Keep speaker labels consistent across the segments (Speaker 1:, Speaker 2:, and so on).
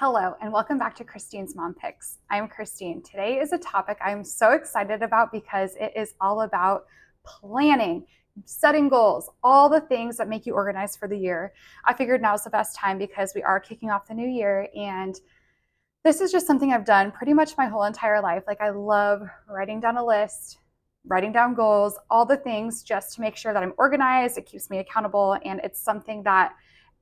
Speaker 1: Hello, and welcome back to Christine's Mom Picks. I'm Christine. Today is a topic I'm so excited about because it is all about planning, setting goals, all the things that make you organized for the year. I figured now's the best time because we are kicking off the new year, and this is just something I've done pretty much my whole entire life. Like, I love writing down a list, writing down goals, all the things just to make sure that I'm organized. It keeps me accountable, and it's something that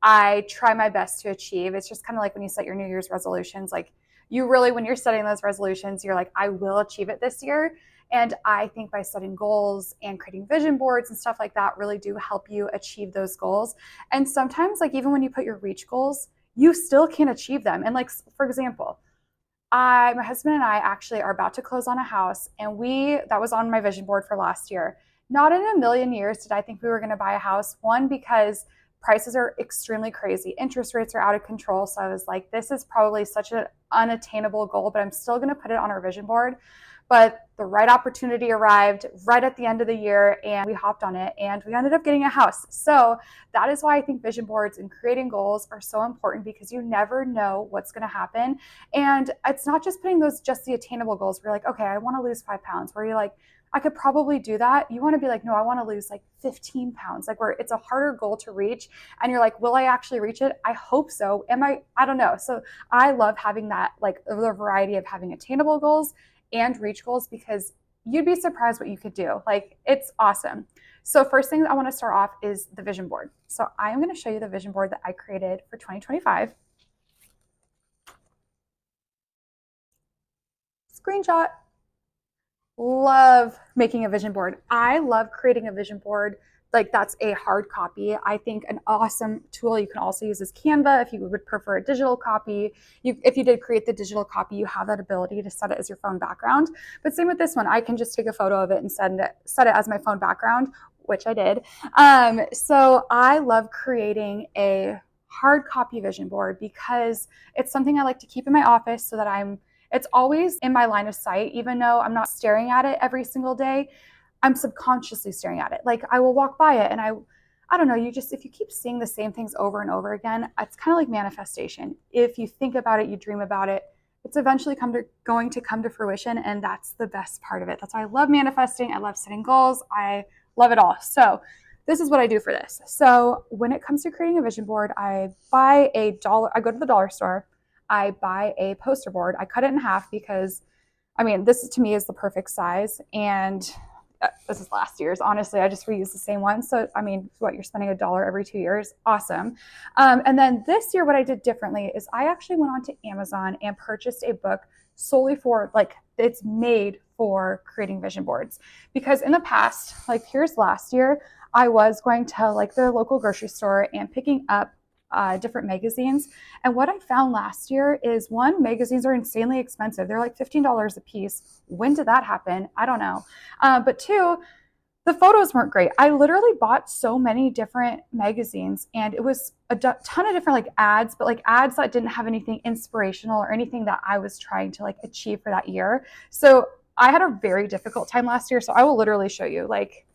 Speaker 1: I try my best to achieve. It's just kind of like when you set your New Year's resolutions, like you really, when you're setting those resolutions, you're like, I will achieve it this year. And I think by setting goals and creating vision boards and stuff like that really do help you achieve those goals. And sometimes, like, even when you put your reach goals, you still can achieve them. And like, for example, my husband and I actually are about to close on a house, and that was on my vision board for last year. Not in a million years did I think we were going to buy a house. One, because prices are extremely crazy. Interest rates are out of control. So I was like, this is probably such an unattainable goal, but I'm still going to put it on our vision board. But the right opportunity arrived right at the end of the year, and we hopped on it, and we ended up getting a house. So that is why I think vision boards and creating goals are so important, because you never know what's going to happen. And it's not just putting just the attainable goals where you're like, okay, I want to lose 5 pounds, where you're like, I could probably do that. You want to be like, no, I want to lose like 15 pounds, like where it's a harder goal to reach. And you're like, will I actually reach it? I hope so. I don't know. So I love having that, like the variety of having attainable goals and reach goals, because you'd be surprised what you could do. Like, it's awesome. So first thing I want to start off is the vision board. So I am going to show you the vision board that I created for 2025. Screenshot. Love making a vision board. I love creating a vision board. Like, that's a hard copy. I think an awesome tool you can also use is Canva if you would prefer a digital copy. If you did create the digital copy, you have that ability to set it as your phone background. But same with this one, I can just take a photo of it and set it as my phone background, which I did. So I love creating a hard copy vision board because it's something I like to keep in my office so that it's always in my line of sight. Even though I'm not staring at it every single day, I'm subconsciously staring at it. Like, I will walk by it and I don't know, if you keep seeing the same things over and over again, it's kind of like manifestation. If you think about it, you dream about it, it's eventually going to come to fruition. And that's the best part of it. That's why I love manifesting. I love setting goals. I love it all. So this is what I do for this. So when it comes to creating a vision board, I go to the dollar store. I buy a poster board. I cut it in half because, this to me is the perfect size. And this is last year's. Honestly, I just reused the same one. So, you're spending $1 every 2 years. Awesome. And then this year, what I did differently is I actually went onto Amazon and purchased a book solely for, like, it's made for creating vision boards. Because in the past, like, here's last year, I was going to like the local grocery store and picking up different magazines. And what I found last year is, one, magazines are insanely expensive. They're like $15 a piece. When did that happen? I don't know. But two, the photos weren't great. I literally bought so many different magazines, and it was a ton of different like ads, but like ads that didn't have anything inspirational or anything that I was trying to like achieve for that year. So I had a very difficult time last year. So I will literally show you, like,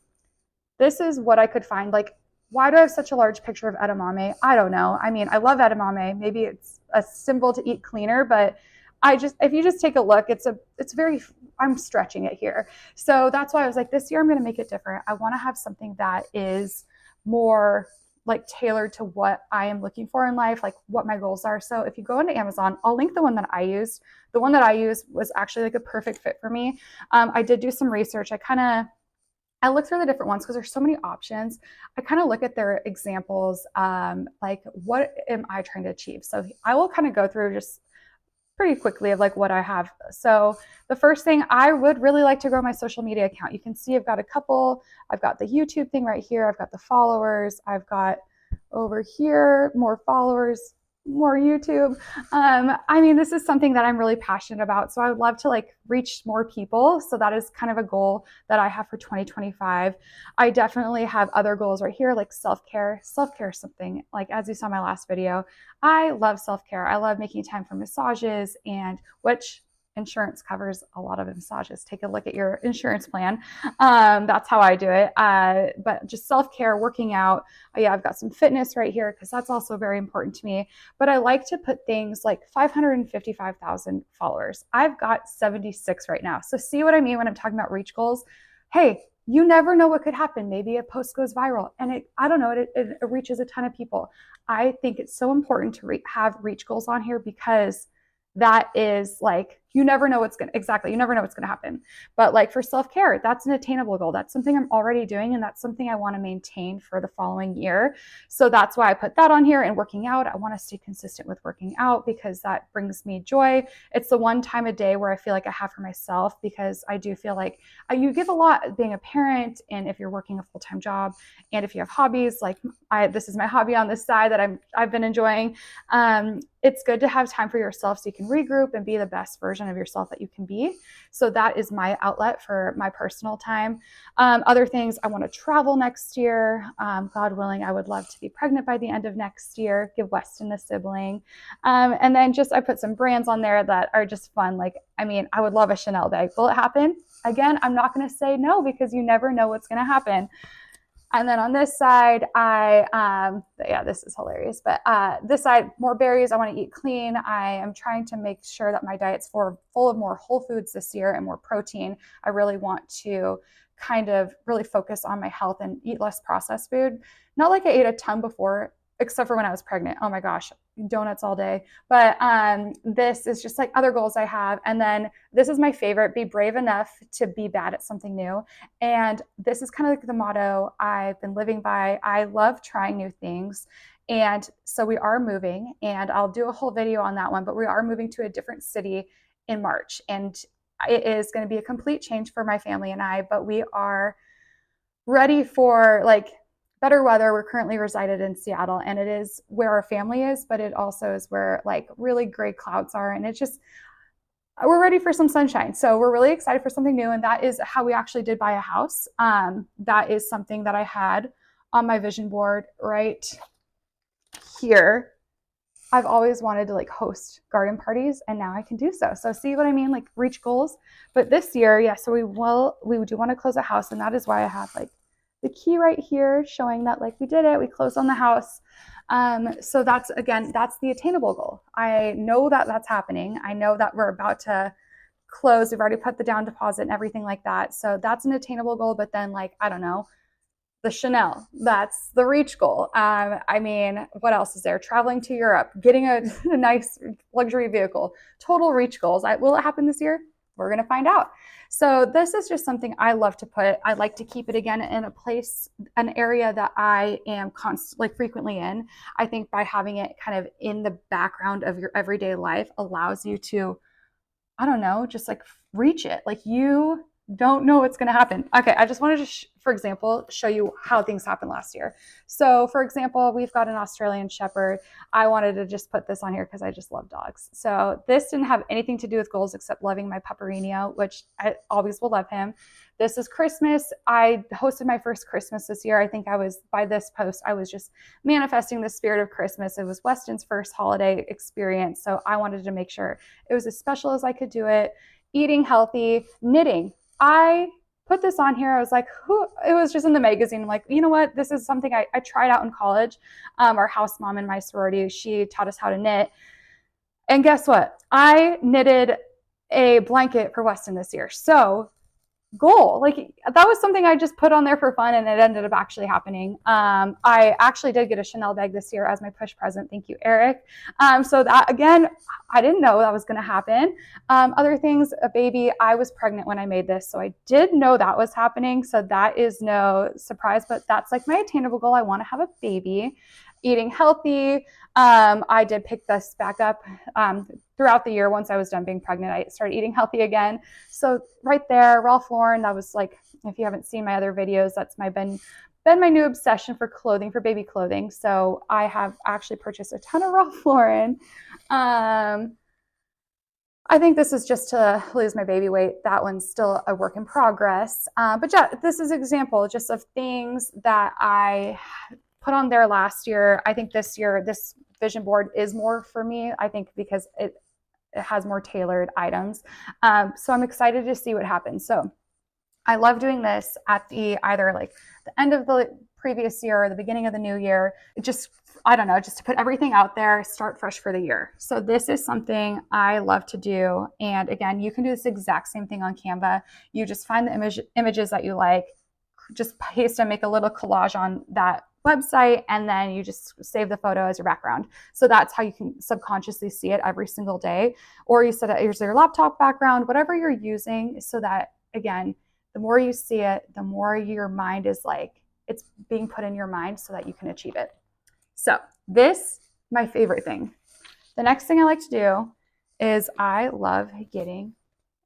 Speaker 1: this is what I could find. Like, why do I have such a large picture of edamame? I don't know. I love edamame. Maybe it's a symbol to eat cleaner, but if you just take a look, I'm stretching it here. So that's why I was like, this year I'm going to make it different. I want to have something that is more like tailored to what I am looking for in life, like what my goals are. So if you go into Amazon, I'll link the one that I used. The one that I used was actually like a perfect fit for me. I did do some research. I look through the different ones because there's so many options. I kind of look at their examples, like, what am I trying to achieve? So I will kind of go through just pretty quickly of like what I have. So the first thing, I would really like to grow my social media account. You can see I've got a couple. I've got the YouTube thing right here. I've got the followers. I've got over here more followers, more YouTube. This is something that I'm really passionate about. So I would love to like reach more people. So that is kind of a goal that I have for 2025. I definitely have other goals right here, like self-care. Self-care is something, like, as you saw in my last video, I love self-care. I love making time for massages, and which insurance covers a lot of massages. Take a look at your insurance plan. That's how I do it. But just self-care, working out. Yeah, I've got some fitness right here because that's also very important to me. But I like to put things like 555,000 followers. I've got 76 right now. So see what I mean when I'm talking about reach goals? Hey, you never know what could happen. Maybe a post goes viral and I don't know, it reaches a ton of people. I think it's so important to have reach goals on here because that is like, you never know what's going to, exactly, you never know what's going to happen. But like for self-care, that's an attainable goal. That's something I'm already doing. And that's something I want to maintain for the following year. So that's why I put that on here. And working out, I want to stay consistent with working out because that brings me joy. It's the one time a day where I feel like I have for myself because I do feel like you give a lot being a parent. And if you're working a full-time job and if you have hobbies, like this is my hobby on this side that I've been enjoying. It's good to have time for yourself so you can regroup and be the best version of yourself that you can be. So that is my outlet for my personal time. Other things, I want to travel next year. God willing, I would love to be pregnant by the end of next year, give Weston a sibling. And then I put some brands on there that are just fun. Like, I mean, I would love a Chanel bag. Will it happen? Again, I'm not going to say no because you never know what's going to happen. And then on this side, this is hilarious, but this side, more berries. I want to eat clean. I am trying to make sure that my diet's full of more whole foods this year and more protein. I really want to kind of really focus on my health and eat less processed food. Not like I ate a ton before, except for when I was pregnant. Oh my gosh, donuts all day. But this is just like other goals I have. And then this is my favorite, be brave enough to be bad at something new. And this is kind of like the motto I've been living by. I love trying new things. And so we are moving, and I'll do a whole video on that one, but we are moving to a different city in March. And it is going to be a complete change for my family and I, but we are ready for like better weather. We're currently resided in Seattle, and it is where our family is, but it also is where like really gray clouds are. And it's just, we're ready for some sunshine. So we're really excited for something new. And that is how we actually did buy a house. That is something that I had on my vision board right here. I've always wanted to like host garden parties, and now I can do so. So see what I mean? Like reach goals. But this year, yeah, so we do want to close a house, and that is why I have like the key right here showing that like we did it, we closed on the house. So that's the attainable goal. I know that that's happening. I know that we're about to close. We've already put the down deposit and everything like that. So that's an attainable goal. But then like, I don't know, the Chanel, that's the reach goal. I mean, what else is there? Traveling to Europe, getting a nice luxury vehicle, total reach goals. Will it happen this year? We're going to find out. So this is just something I love to put. I like to keep it again in a place, an area that I am constantly, frequently in. I think by having it kind of in the background of your everyday life allows you to, I don't know, just like reach it. Like you don't know what's going to happen. Okay, I just wanted to, for example, show you how things happened last year. So for example, we've got an Australian Shepherd. I wanted to just put this on here because I just love dogs. So this didn't have anything to do with goals except loving my Pupperino, which I always will love him. This is Christmas. I hosted my first Christmas this year. I think by this post, I was just manifesting the spirit of Christmas. It was Weston's first holiday experience. So I wanted to make sure it was as special as I could do it. Eating healthy, knitting. I put this on here. I was like, it was just in the magazine. I'm like, you know what? This is something I tried out in college. Our house mom in my sorority, she taught us how to knit. And guess what? I knitted a blanket for Weston this year. So goal, like that was something I just put on there for fun, and it ended up actually happening. I actually did get a Chanel bag this year as my push present. Thank you, Eric. So that, again, I didn't know that was going to happen. Other things, a baby. I was pregnant when I made this, so I did know that was happening. So that is no surprise, but that's like my attainable goal. I want to have a baby. Eating healthy. I did pick this back up throughout the year. Once I was done being pregnant, I started eating healthy again. So right there, Ralph Lauren, that was like, if you haven't seen my other videos, that's been my new obsession for clothing, for baby clothing. So I have actually purchased a ton of Ralph Lauren. I think this is just to lose my baby weight. That one's still a work in progress. But yeah, this is an example just of things that I put on there last year. I think this year, this vision board is more for me. I think because it has more tailored items. So I'm excited to see what happens. So I love doing this at the either like the end of the previous year or the beginning of the new year. It just, I don't know, just to put everything out there, start fresh for the year. So this is something I love to do. And again, you can do this exact same thing on Canva. You just find the images that you like, just paste and make a little collage on that website, and then you just save the photo as your background. So that's how you can subconsciously see it every single day. Or you set it as your laptop background, whatever you're using, so that, again, the more you see it, the more your mind is like, it's being put in your mind so that you can achieve it. So this, my favorite thing. The next thing I like to do is I love getting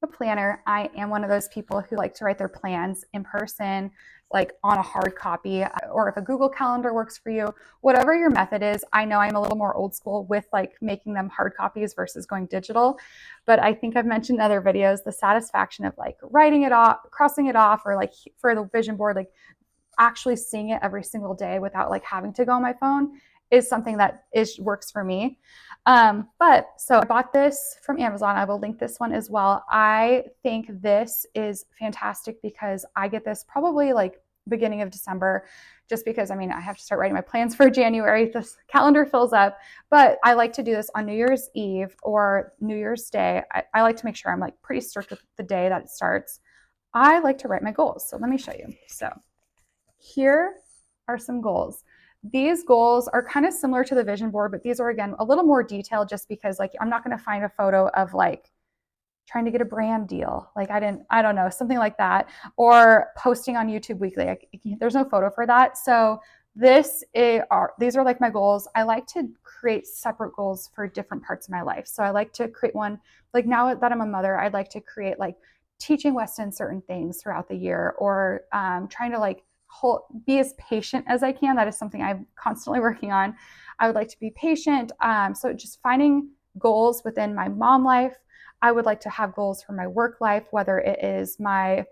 Speaker 1: a planner. I am one of those people who like to write their plans in person, like on a hard copy, or if a Google Calendar works for you, whatever your method is. I know I'm a little more old school with like making them hard copies versus going digital, but I think I've mentioned in other videos, the satisfaction of like writing it off, crossing it off, or like for the vision board, like actually seeing it every single day without like having to go on my phone is something that works for me. But so I bought this from Amazon. I will link this one as well. I think this is fantastic because I get this probably like beginning of December, just because, I mean, I have to start writing my plans for January. This calendar fills up, but I like to do this on New Year's Eve or New Year's Day. I like to make sure I'm like pretty strict with the day that it starts. I like to write my goals. So let me show you. So here are some goals. These goals are kind of similar to the vision board, but these are, again, a little more detailed, just because like I'm not going to find a photo of like trying to get a brand deal. Like I don't know, something like that, or posting on YouTube weekly. Like, there's no photo for that. So these are like my goals. I like to create separate goals for different parts of my life. So I like to create one, like now that I'm a mother, I'd like to create like teaching Weston certain things throughout the year, or trying to like be as patient as I can. That is something I'm constantly working on. I would like to be patient. So just finding goals within my mom life. I would like to have goals for my work life, whether it is my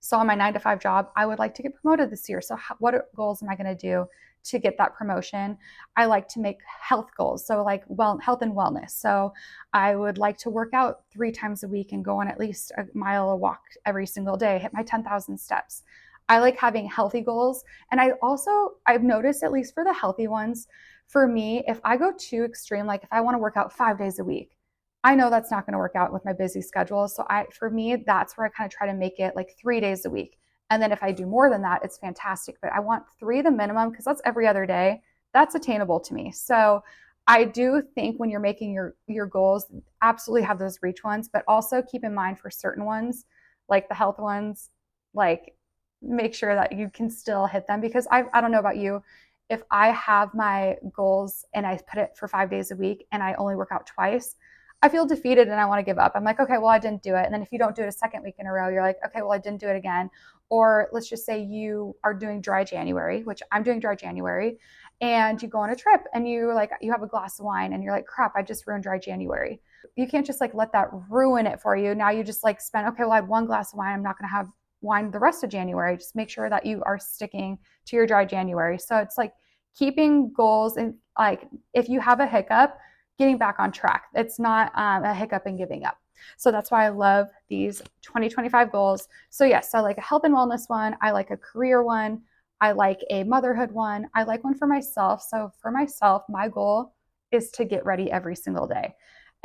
Speaker 1: 9-to-5 job. I would like to get promoted this year. So what goals am I going to do to get that promotion? I like to make health goals. So like health and wellness. So I would like to work out 3 times a week and go on at least a mile a walk every single day, hit my 10,000 steps. I like having healthy goals. And I've noticed, at least for the healthy ones, for me, if I go too extreme, like if I want to work out 5 days a week, I know that's not going to work out with my busy schedule. So for me, that's where I kind of try to make it like 3 days a week. And then if I do more than that, it's fantastic. But I want 3 the minimum, because that's every other day. That's attainable to me. So I do think when you're making your goals, absolutely have those reach ones, but also keep in mind for certain ones, like the health ones, like make sure that you can still hit them. Because I don't know about you, if I have my goals and I put it for 5 days a week and I only work out twice, I feel defeated and I want to give up. I'm like, okay, well, I didn't do it. And then if you don't do it a second week in a row, you're like, okay, well, I didn't do it again. Or let's just say you are doing dry January, which I'm doing dry January, and you go on a trip and you have a glass of wine and you're like, crap, I just ruined dry January. You can't just like let that ruin it for you. Now you just like spend, okay, well, I had 1 glass of wine. I'm not going to have wine the rest of January. Just make sure that you are sticking to your dry January. So it's like keeping goals, and like if you have a hiccup, getting back on track. It's not a hiccup and giving up. So that's why I love these 2025 goals. So yes, I like a health and wellness one. I like a career one. I like a motherhood one. I like one for myself. So for myself, my goal is to get ready every single day.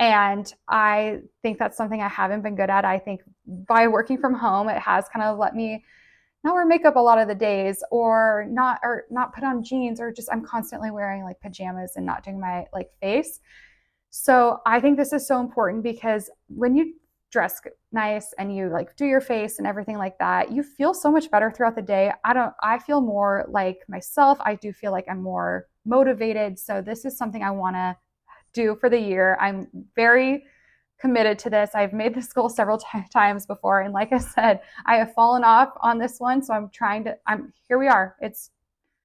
Speaker 1: And I think that's something I haven't been good at. I think by working from home, it has kind of let me not wear makeup a lot of the days, or not put on jeans, or just I'm constantly wearing like pajamas and not doing my like face. So I think this is so important, because when you dress nice and you like do your face and everything like that, you feel so much better throughout the day. I feel more like myself. I do feel like I'm more motivated. So this is something I want to do for the year. I'm very committed to this. I've made this goal several times before. And like I said, I have fallen off on this one. So here we are. It's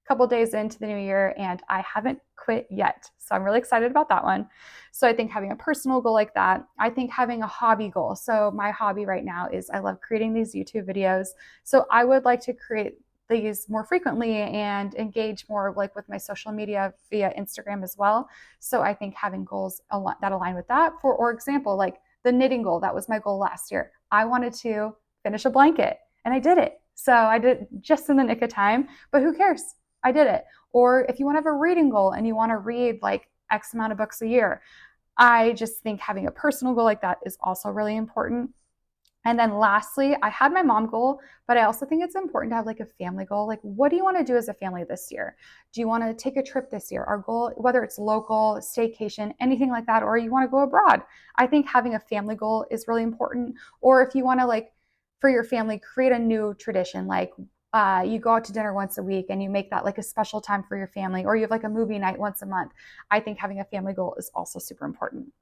Speaker 1: a couple days into the new year and I haven't quit yet. So I'm really excited about that one. So I think having a personal goal like that, I think having a hobby goal. So my hobby right now is I love creating these YouTube videos. So I would like to create these more frequently and engage more like with my social media via Instagram as well. So I think having goals that align with that, for example, like the knitting goal, that was my goal last year. I wanted to finish a blanket and I did it. So I did it just in the nick of time, but who cares? I did it. Or if you want to have a reading goal and you want to read like X amount of books a year, I just think having a personal goal like that is also really important. And then lastly, I had my mom goal, but I also think it's important to have like a family goal. Like, what do you want to do as a family this year? Do you want to take a trip this year? Our goal, whether it's local, staycation, anything like that, or you want to go abroad. I think having a family goal is really important. Or if you want to, like, for your family, create a new tradition, like you go out to dinner once a week and you make that like a special time for your family, or you have like a movie night once a month. I think having a family goal is also super important.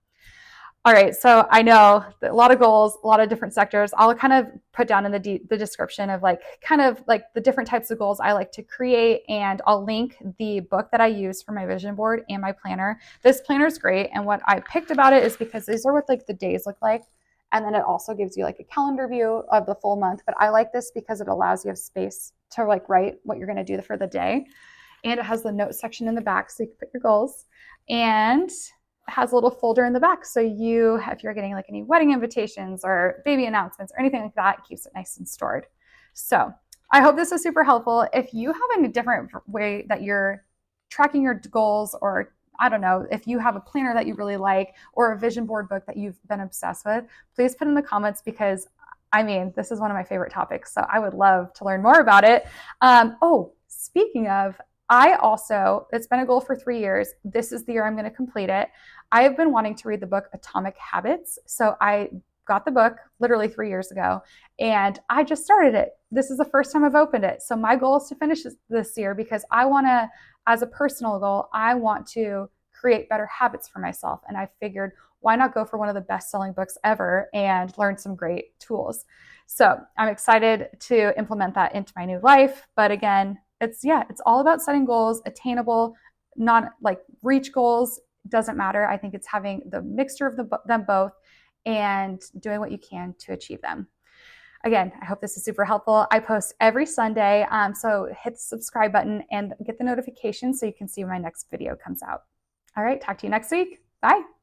Speaker 1: All right, so I know a lot of goals, a lot of different sectors. I'll kind of put down in the description of like kind of like the different types of goals I like to create, and I'll link the book that I use for my vision board and my planner. This planner is great, and what I picked about it is because these are what like the days look like, and then it also gives you like a calendar view of the full month. But I like this because it allows you have space to like write what you're going to do for the day, and it has the notes section in the back so you can put your goals, and has a little folder in the back. So you, if you're getting like any wedding invitations or baby announcements or anything like that, it keeps it nice and stored. So I hope this was super helpful. If you have a different way that you're tracking your goals, or I don't know, if you have a planner that you really like or a vision board book that you've been obsessed with, please put in the comments, because I mean, this is one of my favorite topics. So I would love to learn more about it. Speaking of, it's been a goal for 3 years. This is the year I'm going to complete it. I have been wanting to read the book Atomic Habits. So I got the book literally 3 years ago, and I just started it. This is the first time I've opened it. So my goal is to finish this year, because I want to, as a personal goal, I want to create better habits for myself. And I figured, why not go for one of the best-selling books ever and learn some great tools? So I'm excited to implement that into my new life. But again, it's all about setting goals, attainable, not like reach goals. Doesn't matter. I think it's having the mixture of them both and doing what you can to achieve them. Again, I hope this is super helpful. I post every Sunday, so hit the subscribe button and get the notification so you can see when my next video comes out. All right, talk to you next week. Bye.